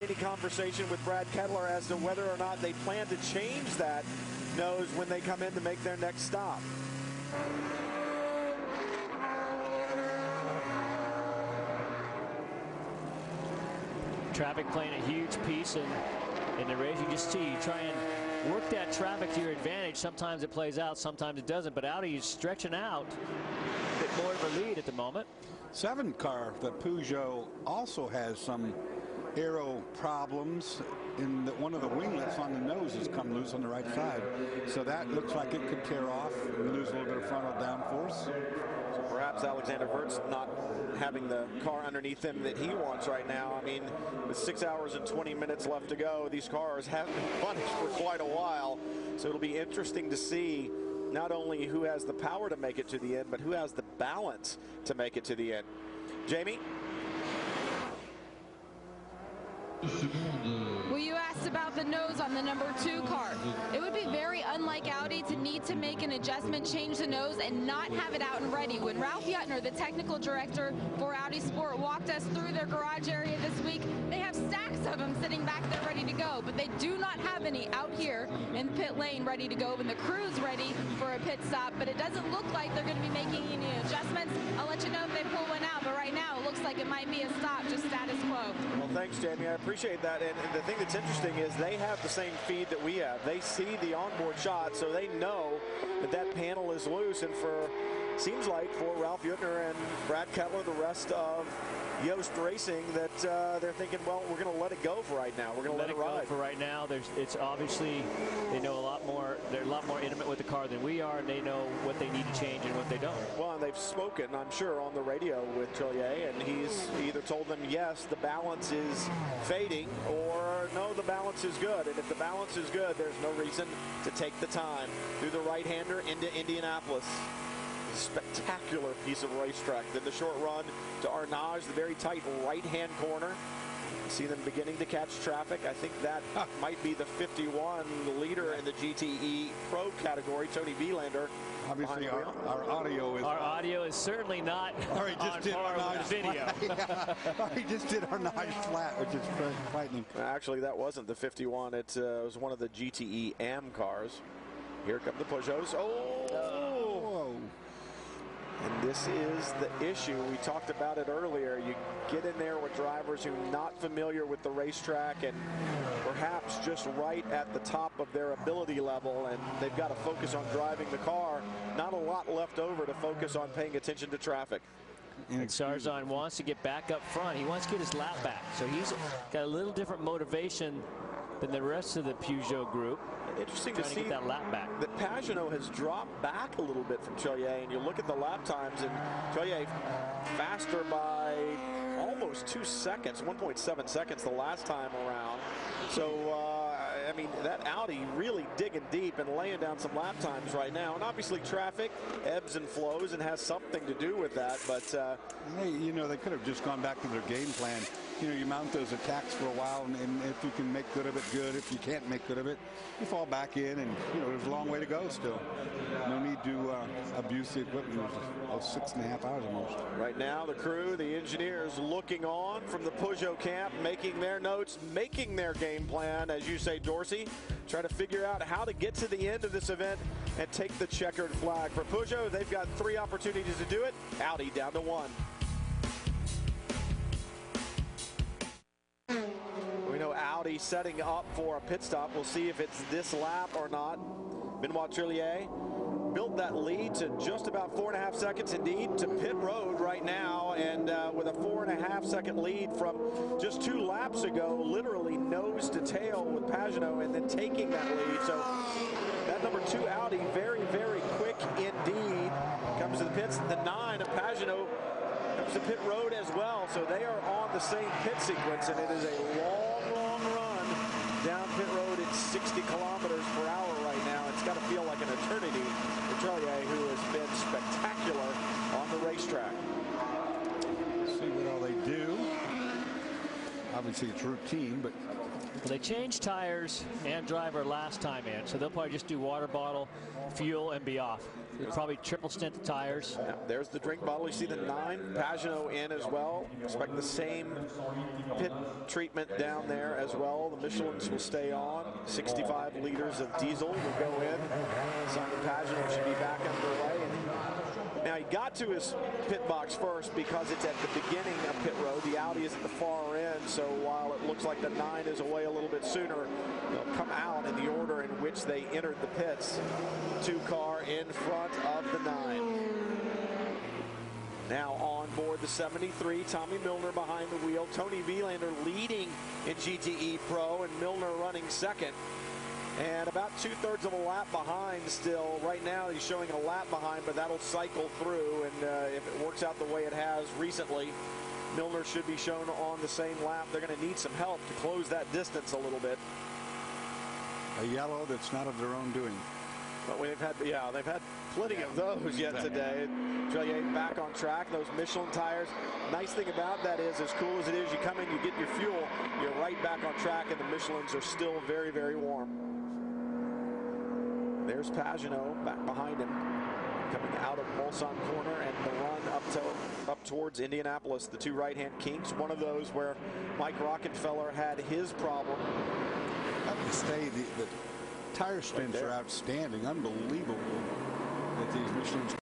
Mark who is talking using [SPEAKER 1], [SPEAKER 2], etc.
[SPEAKER 1] Conversation with Brad Kettler as to whether or not they plan to change that nose when they come in to make their next stop.
[SPEAKER 2] Traffic playing a huge piece in the race. You just see, you try and work that traffic to your advantage. Sometimes it plays out, sometimes it doesn't. But Audi is stretching out a bit more of a lead at the moment.
[SPEAKER 3] 7 car, the Peugeot, also has some aero problems in that one of the winglets on the nose has come loose on the right side. So that looks like it could tear off and lose a little bit of frontal downforce.
[SPEAKER 1] So perhaps Alexander Wirtz not having the car underneath him that he wants right now. I mean, with 6 hours and 20 minutes left to go, these cars haven't been punished for quite a while. So it'll be interesting to see not only who has the power to make it to the end, but who has the balance to make it to the end. Jamie?
[SPEAKER 4] Well, you asked about the nose on the number 2 car. It would be very unlike Audi to need to make an adjustment, change the nose, and not have it out and ready. When Ralph Juttner, the technical director for Audi Sport, walked us through their garage area this week, they have stacks of them sitting back there ready to go, but they do not have any out here in pit lane ready to go, and the crew's ready for a pit stop, but it doesn't look like they're going to be making any adjustments. I'll let you know if they pull one out, but right now it looks like it might be a stop, just status quo.
[SPEAKER 1] Well, thanks, Jamie. I appreciate that. And the thing that's interesting is they have the same feed that we have. They see the onboard shot, so they know that that panel is loose. And seems like for Ralph Juttner and Brad Kettler, the rest of Yost Racing, that they're thinking, well, we're going to let it go for right now. We're going to let it ride
[SPEAKER 2] for right now. It's obviously they know a lot more. They're a lot more intimate with the car than we are, and they know what they need to change and what they don't.
[SPEAKER 1] Well, and they've spoken, I'm sure, on the radio with Trillier, and he's either told them, yes, the balance is fading, or no, the balance is good. And if the balance is good, there's no reason to take the time through the right-hander into Indianapolis. Spectacular piece of racetrack. Then the short run to Arnage, the very tight right-hand corner. See them beginning to catch traffic. I think that might be the 51 leader in the GTE Pro category, Tony Vielander.
[SPEAKER 3] Obviously, our audio is
[SPEAKER 2] certainly not
[SPEAKER 3] on par with
[SPEAKER 2] video.
[SPEAKER 3] He just did Arnage flat, which is frightening.
[SPEAKER 1] Actually, that wasn't the 51. It was one of the GTE AM cars. Here come the Peugeots. Oh! And this is the issue. We talked about it earlier. You get in there with drivers who are not familiar with the racetrack and perhaps just right at the top of their ability level, and they've got to focus on driving the car. Not a lot left over to focus on paying attention to traffic.
[SPEAKER 2] And Sarzan wants to get back up front. He wants to get his lap back. So he's got a little different motivation than the rest of the Peugeot group.
[SPEAKER 1] Interesting to see
[SPEAKER 2] that lap back.
[SPEAKER 1] That Peugeot has dropped back a little bit from Trillier, and you look at the lap times, and Trillier faster by almost 2 seconds, 1.7 seconds the last time around. So, I mean, that Audi really digging deep and laying down some lap times right now. And obviously traffic ebbs and flows and has something to do with that. But,
[SPEAKER 3] hey, you know, they could have just gone back to their game plan. You know, you mount those attacks for a while, and if you can make good of it, good. If you can't make good of it, you fall back in, and, you know, there's a long way to go still. No need to abuse the equipment. It was 6.5 hours almost.
[SPEAKER 1] Right now, the crew, the engineers looking on from the Peugeot camp, making their notes, making their game plan, as you say, Dorsey, trying to figure out how to get to the end of this event and take the checkered flag. For Peugeot, they've got 3 opportunities to do it. Audi down to 1. We know Audi setting up for a pit stop. We'll see if it's this lap or not. Benoit Trillier built that lead to just about 4.5 seconds indeed to pit road right now, and with a 4.5 second lead from just 2 laps ago, literally nose to tail with Peugeot, and then taking that lead. So that number 2 Audi, very, very quick indeed, comes to the pits. The 9 of Peugeot comes to pit road as well. So they are on the same pit sequence, and it is a long run down pit road at 60 kilometers per hour right now. It's got to feel like an eternity for Trillier, who has been spectacular on the racetrack.
[SPEAKER 3] See what all they do. Obviously it's routine, but
[SPEAKER 2] Well, they changed tires and driver last time in, so they'll probably just do water bottle, fuel, and be off. They'll probably triple stint the tires.
[SPEAKER 1] Yeah, there's the drink bottle. You see the 9 Peugeot in as well. Expect the same pit treatment down there as well. The Michelins will stay on. 65 liters of diesel will go in. So the Peugeot should be back underway. Now he got to his pit box first because it's at the beginning of pit road. The Audi is at the far end, so while it looks like the 9 is away a little bit sooner, they'll come out in the order in which they entered the pits. 2 car in front of the 9. Now on board the 73, Tommy Milner behind the wheel. Tony Vielander leading in GTE Pro, and Milner running second. And about 2/3 of a lap behind still. Right now he's showing a lap behind, but that'll cycle through. And if it works out the way it has recently, Milner should be shown on the same lap. They're going to need some help to close that distance a little bit.
[SPEAKER 3] A yellow that's not of their own doing.
[SPEAKER 1] But they've had plenty of those yet today. Trillier back on track. Those Michelin tires. Nice thing about that is, as cool as it is, you come in, you get your fuel, you're right back on track, and the Michelins are still very, very warm. There's Pagano back behind him, coming out of Mulsanne corner, and the run up towards Indianapolis. The 2 right-hand kinks. One of those where Mike Rockefeller had his problem.
[SPEAKER 3] The tire spins are outstanding. Unbelievable that these Michelins